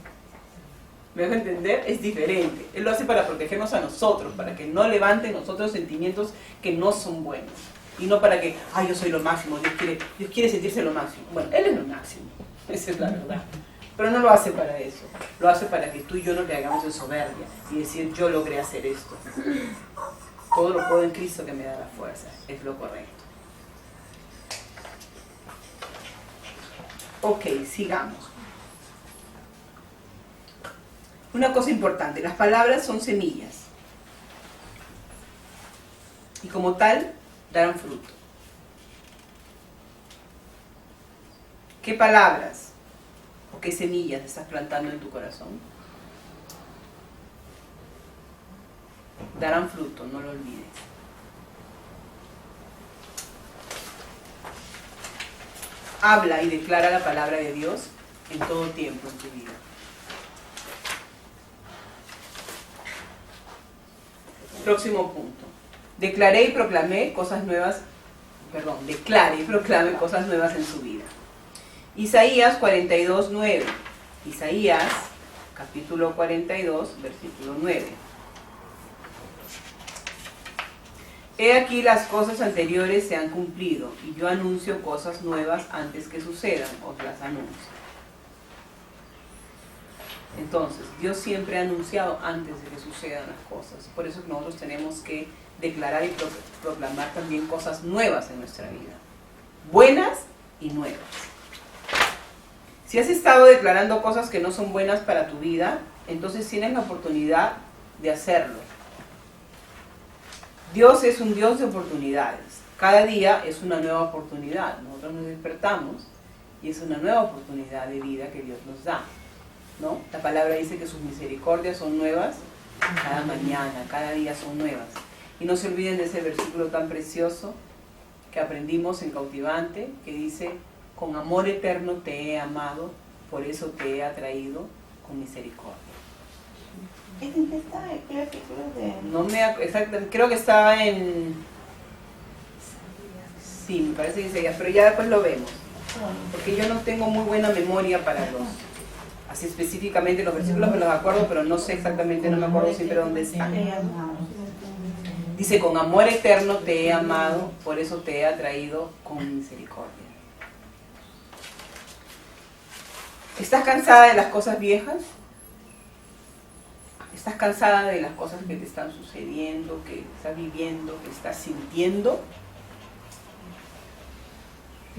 ¿Me dejo entender? Es diferente. Él lo hace para protegernos a nosotros, para que no levante en nosotros sentimientos que no son buenos. Y no para que, yo soy lo máximo, Dios quiere sentirse lo máximo. Bueno, Él es lo máximo, esa es la verdad. Pero no lo hace para eso. Lo hace para que tú y yo no le hagamos de soberbia y decir, yo logré hacer esto. Todo lo puedo en Cristo que me da la fuerza. Es lo correcto. Ok, sigamos. Una cosa importante, las palabras son semillas. Y como tal, darán fruto. ¿Qué palabras o qué semillas estás plantando en tu corazón? Darán fruto, no lo olvides. Habla y declara la palabra de Dios en todo tiempo en tu vida. Próximo punto. Declaré y proclamé cosas nuevas, declare y proclame cosas nuevas en su vida. Isaías 42, 9. Isaías, capítulo 42, versículo 9. He aquí las cosas anteriores se han cumplido, y yo anuncio cosas nuevas antes que sucedan, os las anuncio. Entonces, Dios siempre ha anunciado antes de que sucedan las cosas. Por eso nosotros tenemos que declarar y proclamar también cosas nuevas en nuestra vida. Buenas y nuevas. Si has estado declarando cosas que no son buenas para tu vida, entonces tienes la oportunidad de hacerlo. Dios es un Dios de oportunidades. Cada día es una nueva oportunidad. Nosotros nos despertamos y es una nueva oportunidad de vida que Dios nos da, ¿no? La palabra dice que sus misericordias son nuevas cada mañana, cada día son nuevas. Y no se olviden de ese versículo tan precioso que aprendimos en Cautivante, que dice, con amor eterno te he amado, por eso te he atraído con misericordia. ¿En qué está? ¿Qué artículo de...? No me exactamente, creo que estaba en... Sí, me parece que dice, pero ya después lo vemos. Porque yo no tengo muy buena memoria para los... Así específicamente los versículos me los acuerdo, pero no sé exactamente, no me acuerdo siempre dónde están. Dice, con amor eterno te he amado, por eso te he atraído con misericordia. ¿Estás cansada de las cosas viejas? ¿Estás cansada de las cosas que te están sucediendo, que estás viviendo, que estás sintiendo?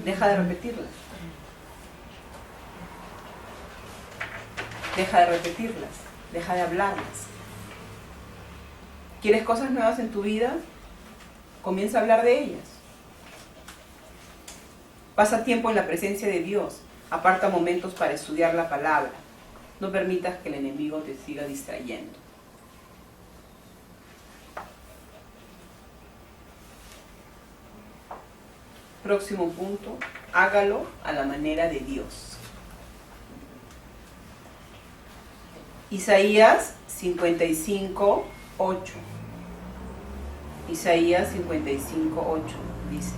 Deja de repetirlas. Deja de repetirlas. Deja de hablarlas. ¿Quieres cosas nuevas en tu vida? Comienza a hablar de ellas. Pasa tiempo en la presencia de Dios. Aparta momentos para estudiar la palabra. No permitas que el enemigo te siga distrayendo. Próximo punto, hágalo a la manera de Dios. Isaías 55, 8. Isaías 55, 8 dice,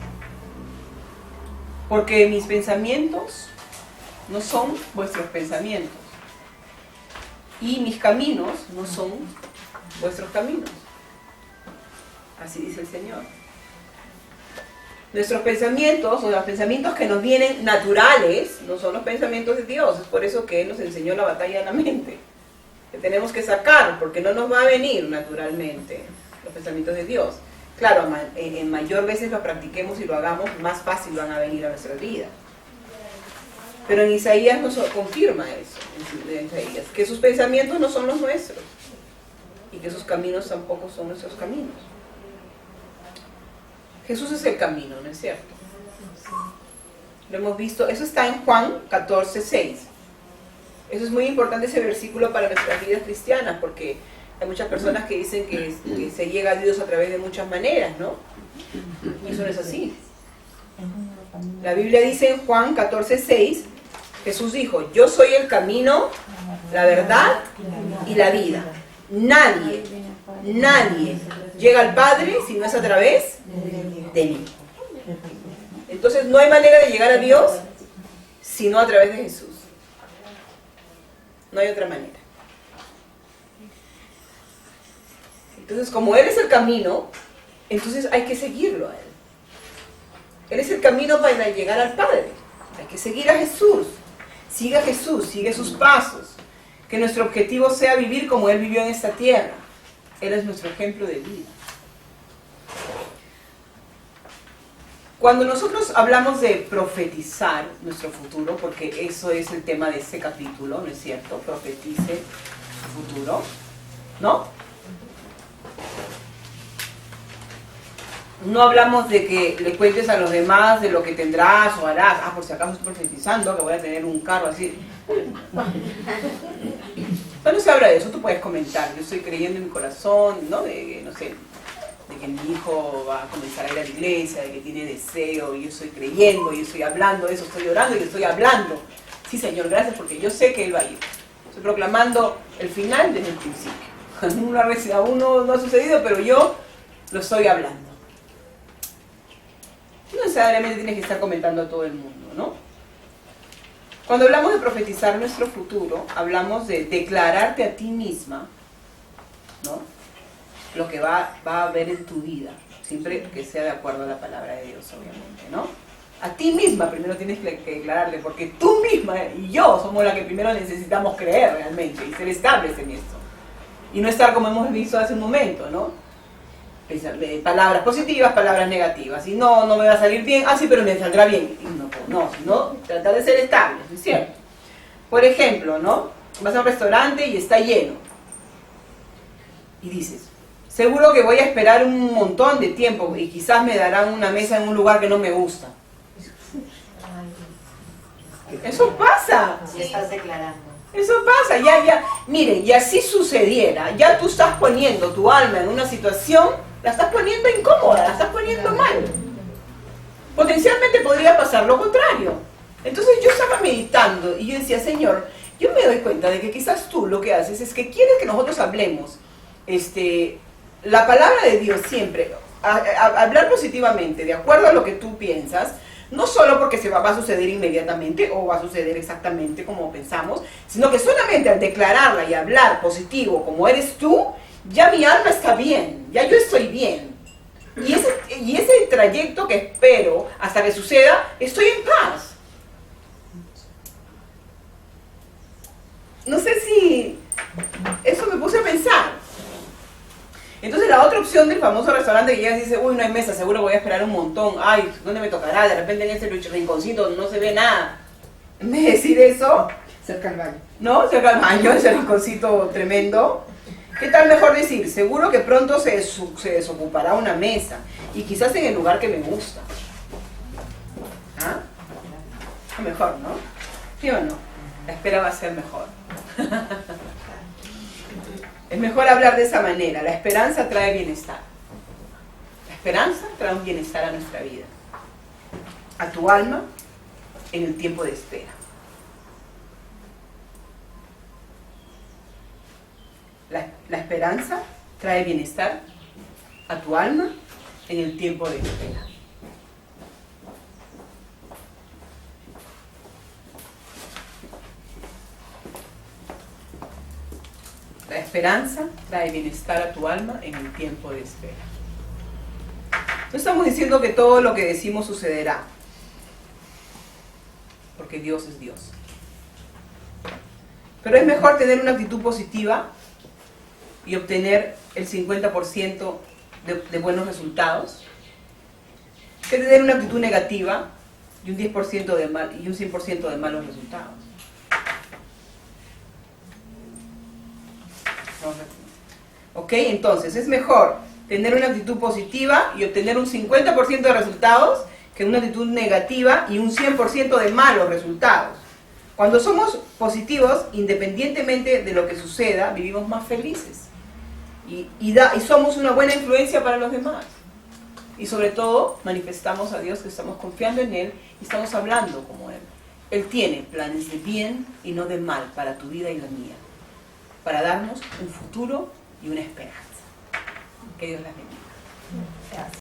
porque mis pensamientos no son vuestros pensamientos, y mis caminos no son vuestros caminos. Así dice el Señor. Nuestros pensamientos, o los pensamientos que nos vienen naturales, no son los pensamientos de Dios. Es por eso que Él nos enseñó la batalla de la mente, que tenemos que sacar, porque no nos va a venir naturalmente los pensamientos de Dios. Claro, en mayor veces lo practiquemos y lo hagamos, más fácil van a venir a nuestra vida. Pero en Isaías nos confirma eso, en Isaías, que sus pensamientos no son los nuestros y que sus caminos tampoco son nuestros caminos. Jesús es el camino, ¿no es cierto? Lo hemos visto, eso está en Juan 14:6. Eso es muy importante, ese versículo, para nuestras vidas cristianas, porque hay muchas personas que dicen que se llega a Dios a través de muchas maneras, ¿no? Y eso no es así. La Biblia dice en Juan 14:6, Jesús dijo: yo soy el camino, la verdad y la vida. Nadie llega al Padre si no es a través de mí. Entonces no hay manera de llegar a Dios sino a través de Jesús. No hay otra manera. Entonces, como Él es el camino, entonces hay que seguirlo a Él. Él es el camino para llegar al Padre. Hay que seguir a Jesús. Siga a Jesús, sigue sus pasos. Que nuestro objetivo sea vivir como Él vivió en esta tierra. Él es nuestro ejemplo de vida. Cuando nosotros hablamos de profetizar nuestro futuro, porque eso es el tema de este capítulo, ¿no es cierto? Profetice su futuro, ¿no? No hablamos de que le cuentes a los demás de lo que tendrás o harás. Ah, por si acaso estoy profetizando que voy a tener un carro así. No se habla de eso, tú puedes comentar. Yo estoy creyendo en mi corazón, ¿no? No sé, de que mi hijo va a comenzar a ir a la iglesia, de que tiene deseo, y yo estoy creyendo, y estoy hablando de eso, estoy orando y estoy hablando. Sí, Señor, gracias, porque yo sé que Él va a ir. Estoy proclamando el final desde el principio. Aún no ha sucedido, pero yo lo estoy hablando. No necesariamente tienes que estar comentando a todo el mundo, ¿no? Cuando hablamos de profetizar nuestro futuro, hablamos de declararte a ti misma, ¿no? Lo que va a haber en tu vida, siempre que sea de acuerdo a la palabra de Dios, obviamente, ¿no? A ti misma primero tienes que declararle, porque tú misma y yo somos las que primero necesitamos creer realmente y ser estables en esto. Y no estar como hemos visto hace un momento, ¿no? Palabras positivas, palabras negativas. Y no me va a salir bien. Ah, sí, pero me saldrá bien. Y no, tratar de ser estable, ¿no es cierto? Por ejemplo, ¿no? Vas a un restaurante y está lleno. Y dices: seguro que voy a esperar un montón de tiempo y quizás me darán una mesa en un lugar que no me gusta. Eso pasa. Si estás declarando. Eso pasa, ya. Miren, y así sucediera, ya tú estás poniendo tu alma en una situación, la estás poniendo incómoda, la estás poniendo mal. Potencialmente podría pasar lo contrario. Entonces yo estaba meditando y yo decía: Señor, yo me doy cuenta de que quizás tú lo que haces es que quieres que nosotros hablemos la palabra de Dios siempre, hablar positivamente, de acuerdo a lo que tú piensas. No solo porque se va a suceder inmediatamente o va a suceder exactamente como pensamos, sino que solamente al declararla y hablar positivo como eres tú, ya mi alma está bien, ya yo estoy bien. Y ese trayecto que espero hasta que suceda, estoy en paz. No sé si eso me puse a pensar. Entonces la otra opción del famoso restaurante que llegas y dice: uy, no hay mesa, seguro voy a esperar un montón. Ay, ¿dónde me tocará? De repente en ese rinconcito no se ve nada. En vez de decir eso, cerca al baño. ¿no? Cerca al baño, ese rinconcito tremendo. ¿Qué tal mejor decir? Seguro que pronto se desocupará una mesa. Y quizás en el lugar que me gusta. ¿Ah? Mejor, ¿no? ¿Sí o no? La espera va a ser mejor. Es mejor hablar de esa manera. La esperanza trae bienestar. La esperanza trae un bienestar a nuestra vida, a tu alma, en el tiempo de espera. La esperanza trae bienestar a tu alma en el tiempo de espera. La esperanza trae bienestar a tu alma en el tiempo de espera. No estamos diciendo que todo lo que decimos sucederá, porque Dios es Dios. Pero es mejor tener una actitud positiva y obtener el 50% de buenos resultados que tener una actitud negativa y un 10% de mal y un 100% de malos resultados. Ok, entonces es mejor tener una actitud positiva y obtener un 50% de resultados que una actitud negativa y un 100% de malos resultados. Cuando somos positivos, independientemente de lo que suceda, vivimos más felices y somos una buena influencia para los demás. Y sobre todo, manifestamos a Dios que estamos confiando en Él y estamos hablando como Él. Él tiene planes de bien y no de mal para tu vida y la mía, para darnos un futuro y una esperanza. Que Dios las bendiga. Gracias.